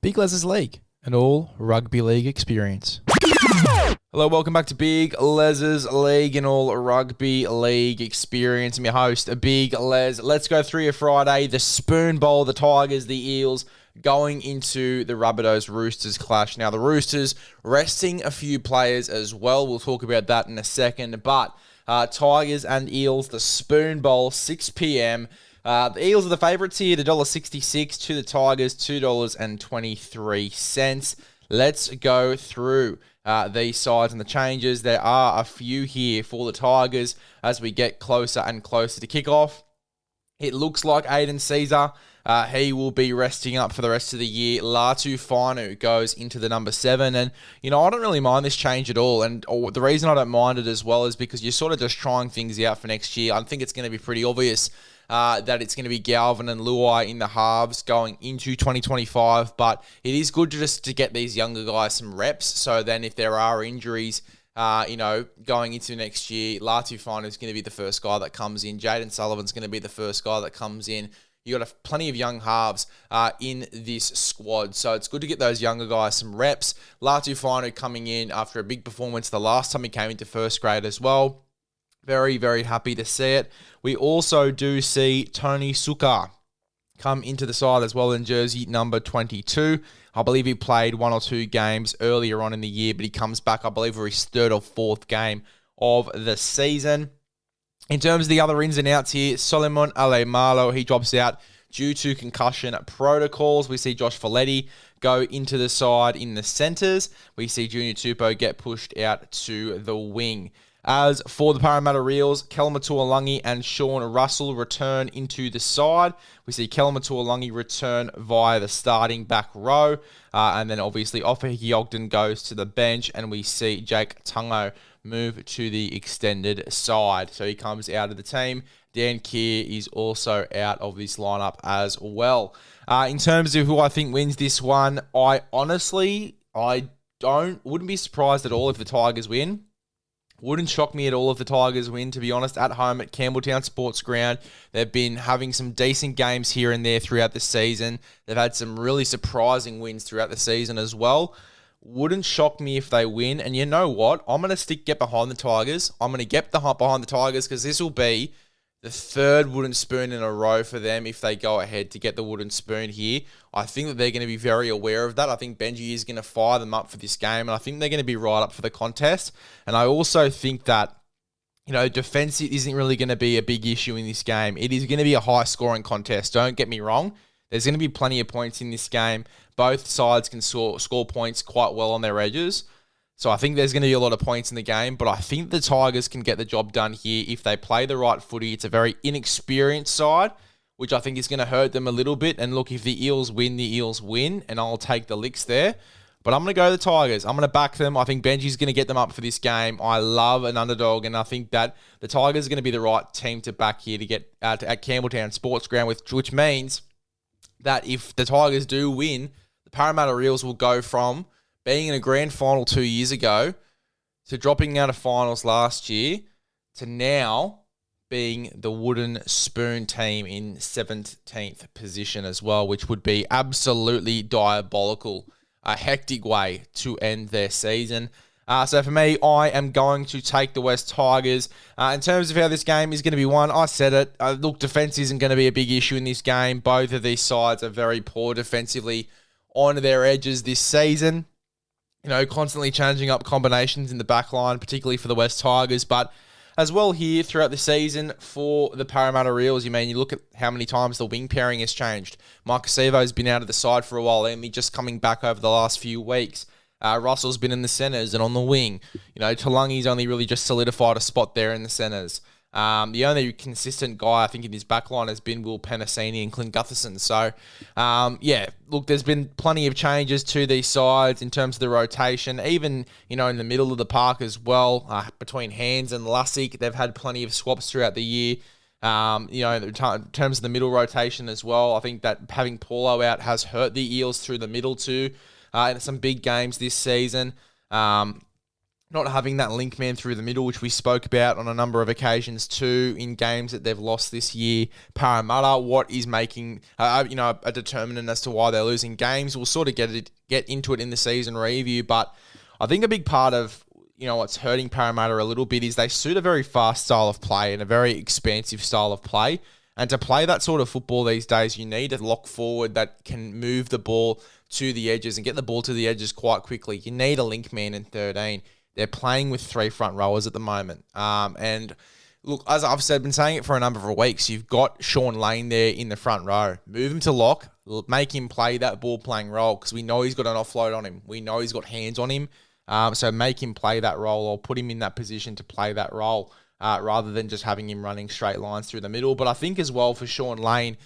Big LEZ'S League, an all rugby league experience. Hello, welcome back to Big LEZ'S League, an all rugby league experience. I'm your host, Big Les. Let's go through your Friday. The Spoon Bowl, the Tigers, the Eels, going into the Rabbitohs Roosters clash. Now, the Roosters resting a few players as well. We'll talk about that in a second. But Tigers and Eels, the Spoon Bowl, 6 p.m. The Eels are the favourites here, $1.66 to the Tigers, $2.23. Let's go through these sides and the changes. There are a few here for the Tigers as we get closer and closer to kickoff. It looks like Aiden Caesar, he will be resting up for the rest of the year. Latu Fainu goes into the number 7. And, I don't really mind this change at all. And the reason I don't mind it as well is because you're sort of just trying things out for next year. I think it's going to be pretty obvious that it's going to be Galvin and Luai in the halves going into 2025. But it is good to get these younger guys some reps. So then if there are injuries, going into next year, Latu Fainu is going to be the first guy that comes in. Jaden Sullivan's going to be the first guy that comes in. You got plenty of young halves in this squad. So it's good to get those younger guys some reps. Latu Fainu coming in after a big performance the last time he came into first grade as well. Very, very happy to see it. We also do see Tony Suka come into the side as well in jersey number 22. I believe he played 1 or 2 games earlier on in the year, but he comes back, I believe, for his 3rd or 4th game of the season. In terms of the other ins and outs here, Solomon Alemalo, he drops out due to concussion protocols. We see Josh Folletti go into the side in the centres. We see Junior Tupou get pushed out to the wing. As for the Parramatta Reels, Kelma Tuolangi and Sean Russell return into the side. We see Kelma Tuolangi return via the starting back row. And then obviously Offa Ogden goes to the bench. And we see Jake Tungo move to the extended side. So he comes out of the team. Dan Keir is also out of this lineup as well. In terms of who I think wins this one, I wouldn't be surprised at all if the Tigers win. Wouldn't shock me at all if the Tigers win, to be honest, at home at Campbelltown Sports Ground. They've been having some decent games here and there throughout the season. They've had some really surprising wins throughout the season as well. Wouldn't shock me if they win. And you know what? I'm going to get behind the Tigers. I'm going to get behind the Tigers because this will be the 3rd wooden spoon in a row for them if they go ahead to get the wooden spoon here. I think that they're going to be very aware of that. I think Benji is going to fire them up for this game, and I think they're going to be right up for the contest. And I also think that, defense isn't really going to be a big issue in this game. It is going to be a high-scoring contest. Don't get me wrong. There's going to be plenty of points in this game. Both sides can score points quite well on their edges. So I think there's going to be a lot of points in the game, but I think the Tigers can get the job done here if they play the right footy. It's a very inexperienced side, which I think is going to hurt them a little bit. And look, if the Eels win, the Eels win, and I'll take the licks there. But I'm going to go the Tigers. I'm going to back them. I think Benji's going to get them up for this game. I love an underdog, and I think that the Tigers are going to be the right team to back here to get at Campbelltown Sports Ground, which means that if the Tigers do win, the Parramatta Reels will go from being in a grand final 2 years ago to dropping out of finals last year to now being the wooden spoon team in 17th position as well, which would be absolutely diabolical. A hectic way to end their season. So for me, I am going to take the West Tigers. In terms of how this game is going to be won, I said it. Look, defense isn't going to be a big issue in this game. Both of these sides are very poor defensively on their edges this season. Constantly changing up combinations in the back line, particularly for the West Tigers. But as well here throughout the season for the Parramatta Reels, you look at how many times the wing pairing has changed. Marcus Evo's been out of the side for a while, and just coming back over the last few weeks. Russell's been in the centres and on the wing. Talangi's only really just solidified a spot there in the centres. The only consistent guy, I think, in his backline has been Will Penasini and Clint Gutherson. So, look, there's been plenty of changes to these sides in terms of the rotation, even, in the middle of the park as well, between Hands and Lussick. They've had plenty of swaps throughout the year. In terms of the middle rotation as well, I think that having Paulo out has hurt the Eels through the middle too, in some big games this season. not having that link man through the middle, which we spoke about on a number of occasions too in games that they've lost this year. Parramatta, what is making a determinant as to why they're losing games? We'll sort of get into it in the season review, but I think a big part of what's hurting Parramatta a little bit is they suit a very fast style of play and a very expansive style of play. And to play that sort of football these days, you need a lock forward that can move the ball to the edges and get the ball to the edges quite quickly. You need a link man in 13. They're playing with 3 front rowers at the moment. And look, as I've been saying it for a number of weeks, you've got Shaun Lane there in the front row. Move him to lock, make him play that ball playing role because we know he's got an offload on him. We know he's got hands on him. So make him play that role or put him in that position to play that role rather than just having him running straight lines through the middle. But I think as well for Shaun Lane,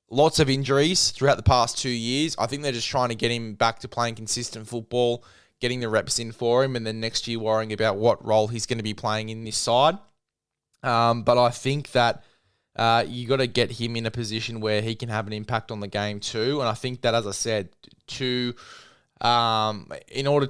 lots of injuries throughout the past 2 years. I think they're just trying to get him back to playing consistent football, getting the reps in for him, and then next year worrying about what role he's going to be playing in this side. But I think that you got to get him in a position where he can have an impact on the game too. And I think that, as I said, in order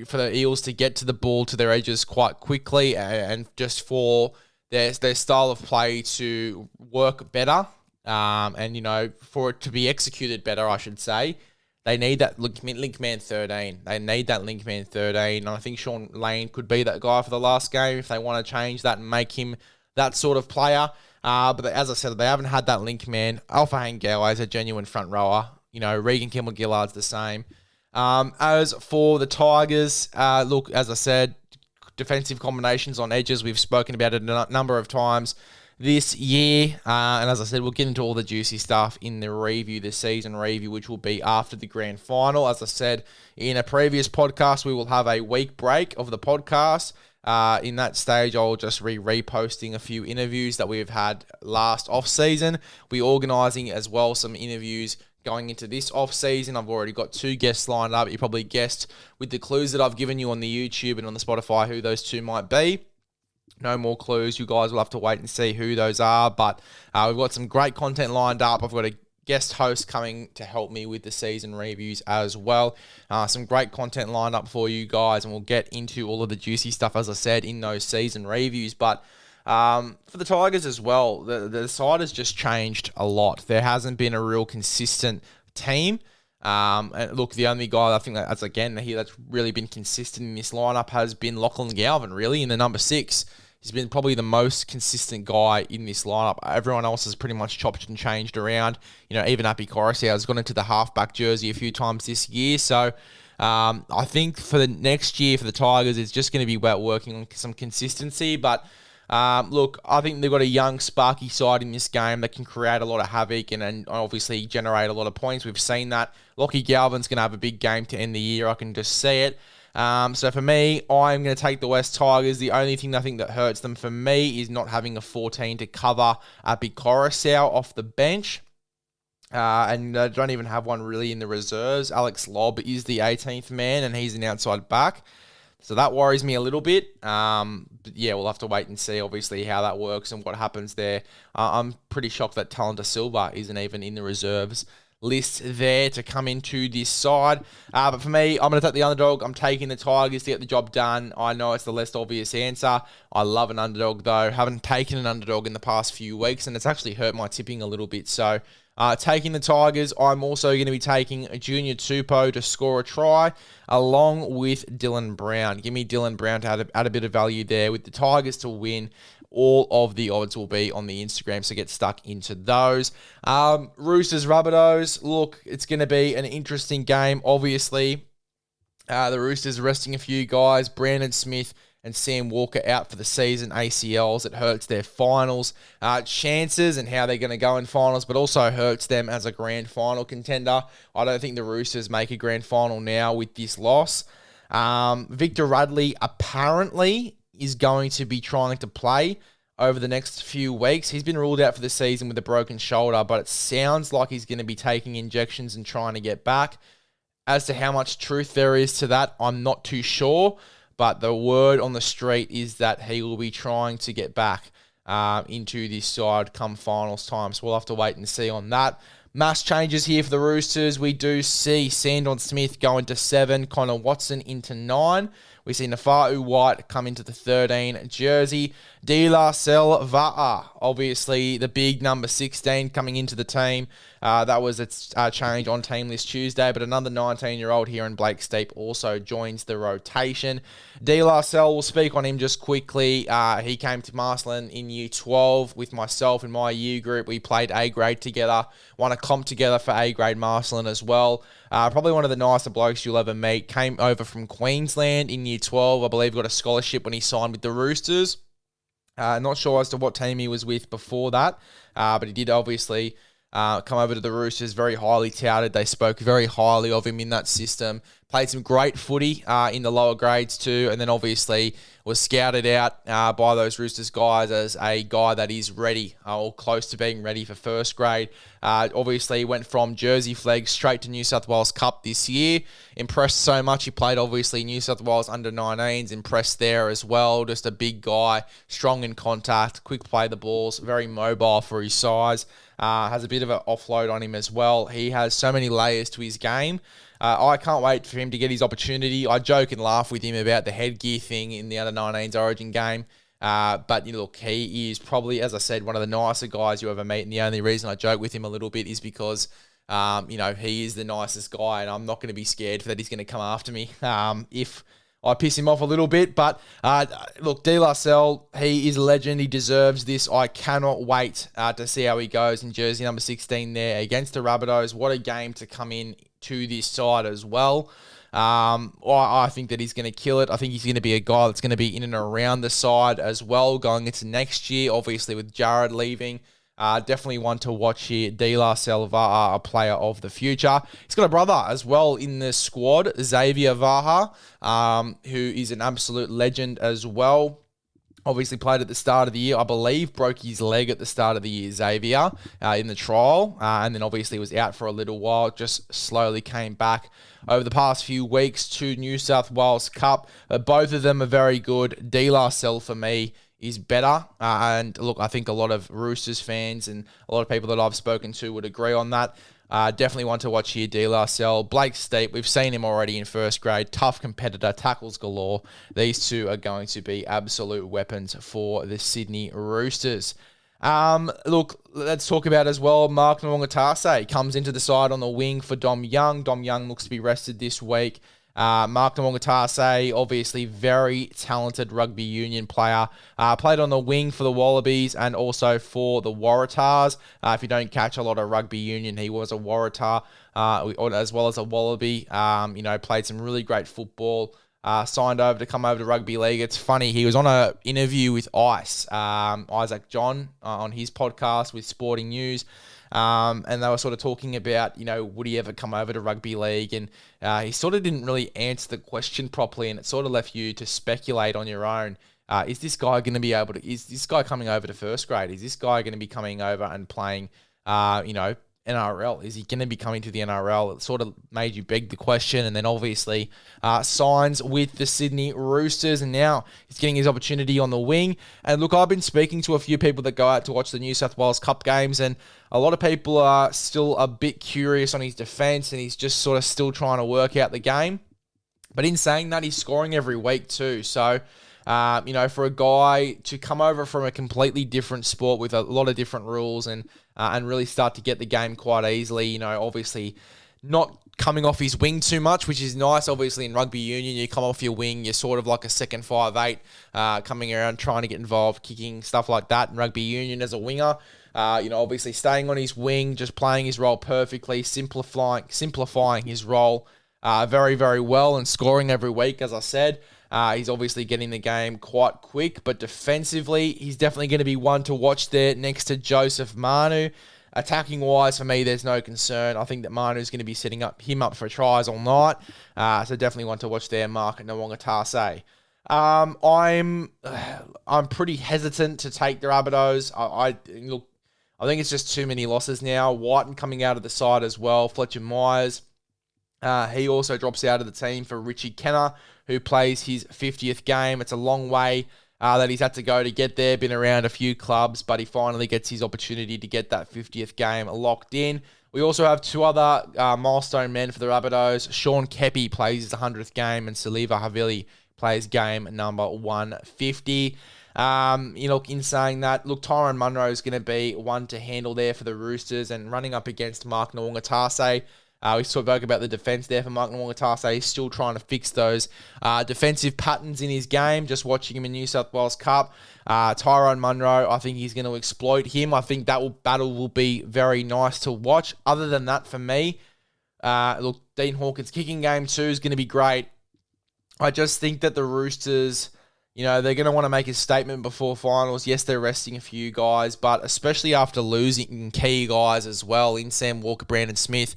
for the Eels to get to the ball to their edges quite quickly and just for their style of play to work better, and for it to be executed better, I should say, they need that link man 13. They need that link man 13. And I think Shaun Lane could be that guy for the last game if they want to change that and make him that sort of player. But as I said, they haven't had that link man. Alpha Hangala is a genuine front rower. Regan Campbell-Gillard's the same. As for the Tigers, look, as I said, defensive combinations on edges. We've spoken about it a number of times this year. And as I said, we'll get into all the juicy stuff in the review, the season review, which will be after the grand final. As I said in a previous podcast, we will have a week break of the podcast. In that stage, I'll just reposting a few interviews that we've had last off-season. We're organising as well some interviews going into this off-season. I've already got 2 guests lined up. You probably guessed with the clues that I've given you on the YouTube and on the Spotify who those 2 might be. No more clues. You guys will have to wait and see who those are. But we've got some great content lined up. I've got a guest host coming to help me with the season reviews as well. Some great content lined up for you guys, and we'll get into all of the juicy stuff, as I said, in those season reviews. But for the Tigers as well, the side has just changed a lot. There hasn't been a real consistent team. And look, the only guy I think that's really been consistent in this lineup has been Lachlan Galvin, really, in the number 6. He's been probably the most consistent guy in this lineup. Everyone else has pretty much chopped and changed around. Even Api Coruscant has gone into the halfback jersey a few times this year. So I think for the next year for the Tigers, it's just going to be about working on some consistency. But look, I think they've got a young, sparky side in this game that can create a lot of havoc and obviously generate a lot of points. We've seen that. Lachie Galvin's going to have a big game to end the year. I can just see it. So for me, I'm going to take the West Tigers. The only thing I think that hurts them for me is not having a 14 to cover Api Coruscant off the bench. And don't even have one really in the reserves. Alex Lobb is the 18th man, and he's an outside back. So that worries me a little bit. But yeah, we'll have to wait and see, obviously, how that works and what happens there. I'm pretty shocked that Talanta Silva isn't even in the reserves list there to come into this side. But for me, I'm going to take the underdog. I'm taking the Tigers to get the job done. I know it's the less obvious answer. I love an underdog, though. Haven't taken an underdog in the past few weeks, and it's actually hurt my tipping a little bit. So taking the Tigers, I'm also going to be taking a Junior Tupou to score a try, along with Dylan Brown. Give me Dylan Brown to add a bit of value there. With the Tigers to win, all of the odds will be on the Instagram, so get stuck into those. Roosters, Rabbitohs, look, it's going to be an interesting game, obviously. The Roosters are resting a few guys. Brandon Smith and Sam Walker out for the season, ACLs. It hurts their finals chances and how they're going to go in finals, but also hurts them as a grand final contender. I don't think the Roosters make a grand final now with this loss. Victor Radley apparently is going to be trying to play over the next few weeks. He's been ruled out for the season with a broken shoulder, but it sounds like he's going to be taking injections and trying to get back. As to how much truth there is to that, I'm not too sure, but the word on the street is that he will be trying to get back into this side come finals time. So we'll have to wait and see on that. Mass changes here for the Roosters. We do see Sandon Smith going to 7, Connor Watson into 9. We see Nafa'u White come into the 13 jersey. De La Va'a, obviously the big number 16 coming into the team. That was its change on team list Tuesday, but another 19-year-old here in Blake Steep also joins the rotation. De La we'll speak on him just quickly. He came to Marcelin in year 12 with myself and my year group. We played A grade together, won a comp together for A grade Marcelin as well. Probably one of the nicer blokes you'll ever meet. Came over from Queensland in year 12. I believe got a scholarship when he signed with the Roosters. Not sure as to what team he was with before that, but he did obviously come over to the Roosters, very highly touted. They spoke very highly of him in that system. Played some great footy in the lower grades too, and then obviously was scouted out by those Roosters guys as a guy that is ready or close to being ready for first grade. Obviously went from Jersey Flag straight to New South Wales Cup this year. Impressed so much. He played obviously New South Wales under-19s, impressed there as well. Just a big guy, strong in contact, quick play the balls, very mobile for his size. Has a bit of an offload on him as well. He has so many layers to his game. I can't wait for him to get his opportunity. I joke and laugh with him about the headgear thing in the under-19s Origin game. But look, he is probably, as I said, one of the nicer guys you ever meet. And the only reason I joke with him a little bit is because, he is the nicest guy, and I'm not going to be scared that he's going to come after me if I piss him off a little bit. But look, De La he is a legend. He deserves this. I cannot wait to see how he goes in jersey number 16 there against the Rabbitohs. What a game to come in to this side as well. I think that he's going to kill it. I think he's going to be a guy that's going to be in and around the side as well going into next year, obviously with Jared leaving. Definitely one to watch here. De La Va'a, a player of the future. He's got a brother as well in the squad, Xavier Vaha, who is an absolute legend as well. Obviously played at the start of the year. I believe broke his leg at the start of the year, Xavier, in the trial. And then obviously was out for a little while, just slowly came back over the past few weeks to New South Wales Cup. Both of them are very good. De La for me is better. And look, I think a lot of Roosters fans and a lot of people that I've spoken to would agree on that. Definitely one to watch here, De La Blake Steep, we've seen him already in first grade. Tough competitor, tackles galore. These two are going to be absolute weapons for the Sydney Roosters. Look, let's talk about as well, Mark Nwongatase comes into the side on the wing for Dom Young. Dom Young looks to be rested this week. Mark Nwongatase, obviously very talented rugby union player. Played on the wing for the Wallabies and also for the Waratahs. If you don't catch a lot of rugby union, he was a Waratah as well as a Wallaby. Played some really great football. Signed over to come over to rugby league. It's funny, he was on an interview with Isaac John on his podcast with Sporting News. And they were sort of talking about, would he ever come over to rugby league? And he sort of didn't really answer the question properly, and it sort of left you to speculate on your own. Is this guy going to be able to, is this guy coming over to first grade? Is this guy going to be coming over and playing, NRL? Is he going to be coming to the NRL? It sort of made you beg the question, and then obviously signs with the Sydney Roosters, and now he's getting his opportunity on the wing. And look, I've been speaking to a few people that go out to watch the New South Wales Cup games, and a lot of people are still a bit curious on his defence, and he's just sort of still trying to work out the game. But in saying that, he's scoring every week too. So, for a guy to come over from a completely different sport with a lot of different rules and really start to get the game quite easily, obviously not coming off his wing too much, which is nice. Obviously in rugby union, you come off your wing, you're sort of like a second 5'8", coming around trying to get involved, kicking, stuff like that. In rugby union as a winger, obviously staying on his wing, just playing his role perfectly, simplifying his role very, very well and scoring every week, as I said. He's obviously getting the game quite quick, but defensively, he's definitely going to be one to watch there next to Joseph Manu. Attacking-wise, for me, there's no concern. I think that Manu's going to be setting him up for tries all night. So definitely one to watch there, Mark Nwongatase. I'm pretty hesitant to take the Rabbitohs. I think it's just too many losses now. Whiten coming out of the side as well. Fletcher Myers. He also drops out of the team for Richie Kenner, who plays his 50th game. It's a long way that he's had to go to get there. Been around a few clubs, but he finally gets his opportunity to get that 50th game locked in. We also have two other milestone men for the Rabbitohs. Sean Kepi plays his 100th game, and Saliva Havili plays game number 150. In saying that, look, Tyrone Munro is going to be one to handle there for the Roosters, and running up against Mark Nwongatase. We spoke about the defense there for Mark Nwongatase. He's still trying to fix those defensive patterns in his game. Just watching him in New South Wales Cup. Tyrone Munro, I think he's going to exploit him. I think that battle will be very nice to watch. Other than that, for me, look, Dean Hawkins' kicking game too is going to be great. I just think that the Roosters, they're going to want to make a statement before finals. Yes, they're resting a few guys, but especially after losing key guys as well in Sam Walker, Brandon Smith,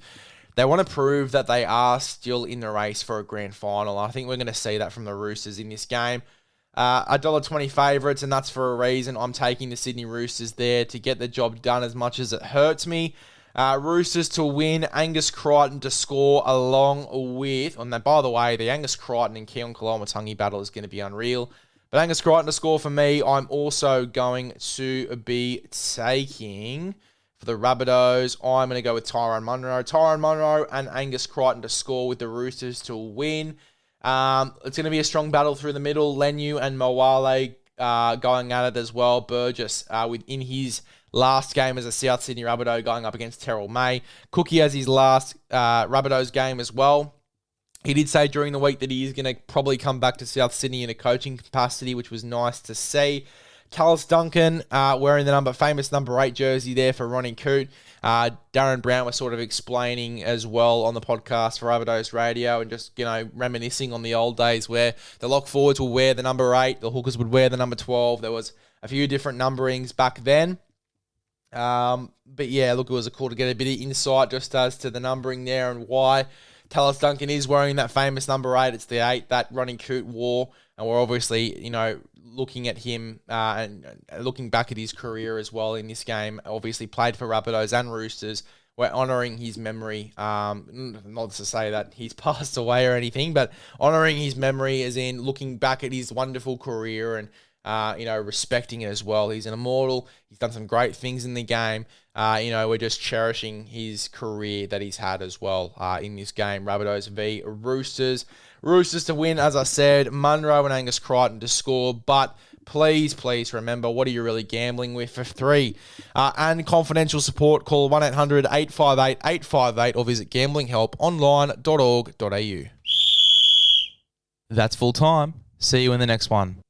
they want to prove that they are still in the race for a grand final. I think we're going to see that from the Roosters in this game. $1.20 favourites, and that's for a reason. I'm taking the Sydney Roosters there to get the job done as much as it hurts me. Roosters to win, Angus Crichton to score along with, and then, by the way, the Angus Crichton and Keon Koloamatangi battle is going to be unreal. But Angus Crichton to score for me. I'm also going to be taking, for the Rabbitohs, I'm going to go with Tyrone Munro. Tyrone Munro and Angus Crichton to score with the Roosters to win. It's going to be a strong battle through the middle. Lenu and Moale going at it as well. Burgess in his last game as a South Sydney Rabbitoh going up against Terrell May. Cookie has his last Rabbitohs game as well. He did say during the week that he is going to probably come back to South Sydney in a coaching capacity, which was nice to see. Callis Duncan wearing the famous number 8 jersey there for Ronnie Coote. Darren Brown was sort of explaining as well on the podcast for Rabbitohs Radio and just, reminiscing on the old days where the lock forwards will wear the number 8, the hookers would wear the number 12. There was a few different numberings back then. But yeah, look, it was cool to get a bit of insight just as to the numbering there and why Callis Duncan is wearing that famous number 8. It's the 8 that Ronnie Coote wore, and we're obviously, looking at him and looking back at his career as well in this game. Obviously played for Rabbitohs and Roosters. We're honouring his memory. Not to say that he's passed away or anything, but honouring his memory as in looking back at his wonderful career and respecting it as well. He's an immortal. He's done some great things in the game. We're just cherishing his career that he's had as well in this game. Rabbitohs v Roosters. Roosters to win, as I said. Munro and Angus Crichton to score. But please remember, what are you really gambling with? For 3 and confidential support, call 1-800-858-858 or visit gamblinghelponline.org.au. That's full time. See you in the next one.